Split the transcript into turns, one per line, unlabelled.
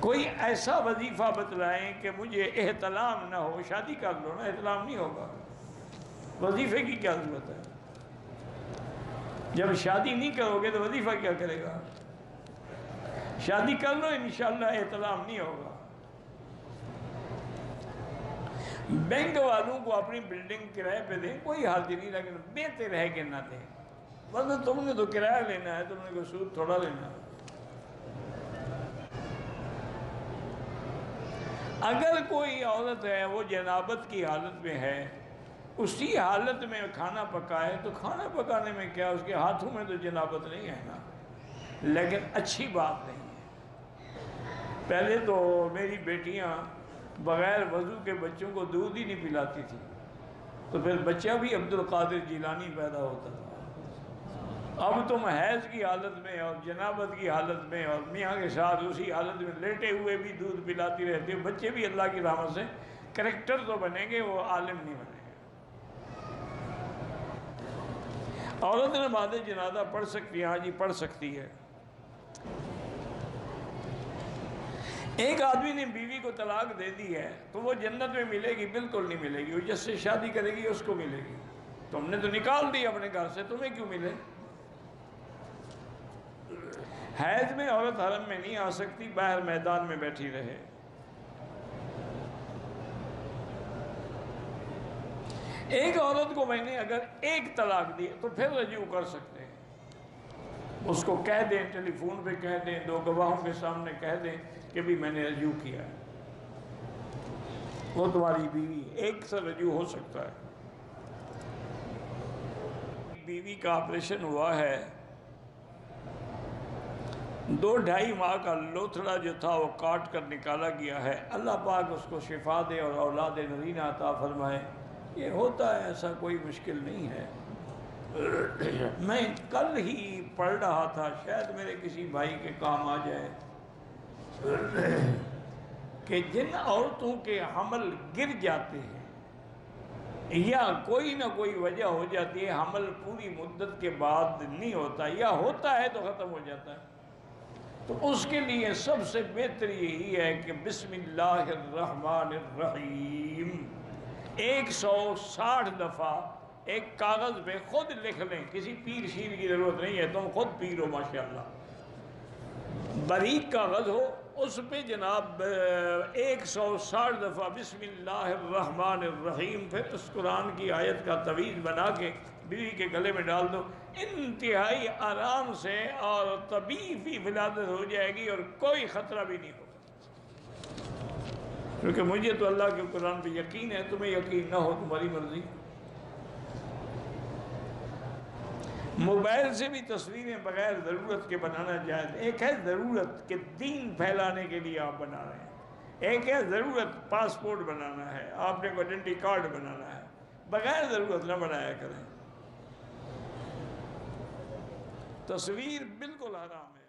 کوئی ایسا وظیفہ بتلائیں کہ مجھے احتلام نہ ہو. شادی کر لو نا، احتلام نہیں ہوگا. وظیفے کی کیا ضرورت ہے؟ جب شادی نہیں کرو گے تو وظیفہ کیا کرے گا؟ شادی کر لو، انشاءاللہ احتلام نہیں ہوگا. بینک والوں کو اپنی بلڈنگ کرائے پہ دیں، کوئی حرج نہیں، لیکن بیتے رہ کے نہ دیں. ورنہ تم نے تو کرایہ لینا ہے، تم نے کوئی سود تھوڑا لینا ہے. اگر کوئی عورت ہے وہ جنابت کی حالت میں ہے، اسی حالت میں کھانا پکائے تو کھانا پکانے میں کیا، اس کے ہاتھوں میں تو جنابت نہیں ہے نا. لیکن اچھی بات نہیں ہے. پہلے تو میری بیٹیاں بغیر وضو کے بچوں کو دودھ ہی نہیں پلاتی تھی، تو پھر بچہ بھی عبد القادر جیلانی پیدا ہوتا تھا. اب تم حیض کی حالت میں اور جنابت کی حالت میں اور میاں کے ساتھ اسی حالت میں لیٹے ہوئے بھی دودھ پلاتی رہتی ہو. بچے بھی اللہ کی رحمت سے کریکٹر تو بنیں گے، وہ عالم نہیں بنیں گے. عورت نماز جنازہ پڑھ سکتی ہے؟ ہاں جی پڑھ سکتی ہے. ایک آدمی نے بیوی کو طلاق دے دی ہے تو وہ جنت میں ملے گی؟ بالکل نہیں ملے گی. وہ جس سے شادی کرے گی اس کو ملے گی. تم نے تو نکال دی اپنے گھر سے، تمہیں کیوں ملے؟ حیض میں عورت حرم میں نہیں آ سکتی، باہر میدان میں بیٹھی رہے. ایک عورت کو میں نے اگر ایک طلاق دی تو پھر رجوع کر سکتے ہیں. اس کو کہہ دیں، ٹیلی فون پہ کہہ دیں، دو گواہوں کے سامنے کہہ دیں کہ بھی میں نے رجوع کیا ہے. وہ تمہاری بیوی، ایک سے رجوع ہو سکتا ہے. بیوی کا آپریشن ہوا ہے، 2-2.5 ماہ کا لوتھڑا جو تھا وہ کاٹ کر نکالا گیا ہے. اللہ پاک اس کو شفا دے اور اولاد نرینہ عطا فرمائے. یہ ہوتا ہے، ایسا کوئی مشکل نہیں ہے. میں کل ہی پڑھ رہا تھا، شاید میرے کسی بھائی کے کام آ جائے، کہ جن عورتوں کے حمل گر جاتے ہیں یا کوئی نہ کوئی وجہ ہو جاتی ہے، حمل پوری مدت کے بعد نہیں ہوتا یا ہوتا ہے تو ختم ہو جاتا ہے، تو اس کے لیے سب سے بہتر یہی ہے کہ بسم اللہ الرحمن الرحیم 160 دفعہ ایک کاغذ پہ خود لکھ لیں. کسی پیر شیر کی ضرورت نہیں ہے، تم خود پیر ہو ماشاءاللہ. باریک کاغذ ہو، اس پہ جناب 160 دفعہ بسم اللہ الرحمن الرحیم، پھر اس قرآن کی آیت کا تعویذ بنا کے بیوی کے گلے میں ڈال دو. انتہائی آرام سے اور طبیعی ولادت ہو جائے گی اور کوئی خطرہ بھی نہیں ہوگا. کیونکہ مجھے تو اللہ کے قرآن پہ یقین ہے، تمہیں یقین نہ ہو تمہاری مرضی. موبائل سے بھی تصویریں بغیر ضرورت کے بنانا جائز. ایک ہے ضرورت کہ دین پھیلانے کے لیے آپ بنا رہے ہیں، ایک ہے ضرورت پاسپورٹ بنانا ہے، آپ نے کوئی آئیڈینٹی کارڈ بنانا ہے. بغیر ضرورت نہ بنایا کریں. تصویر بالکل حرام ہے.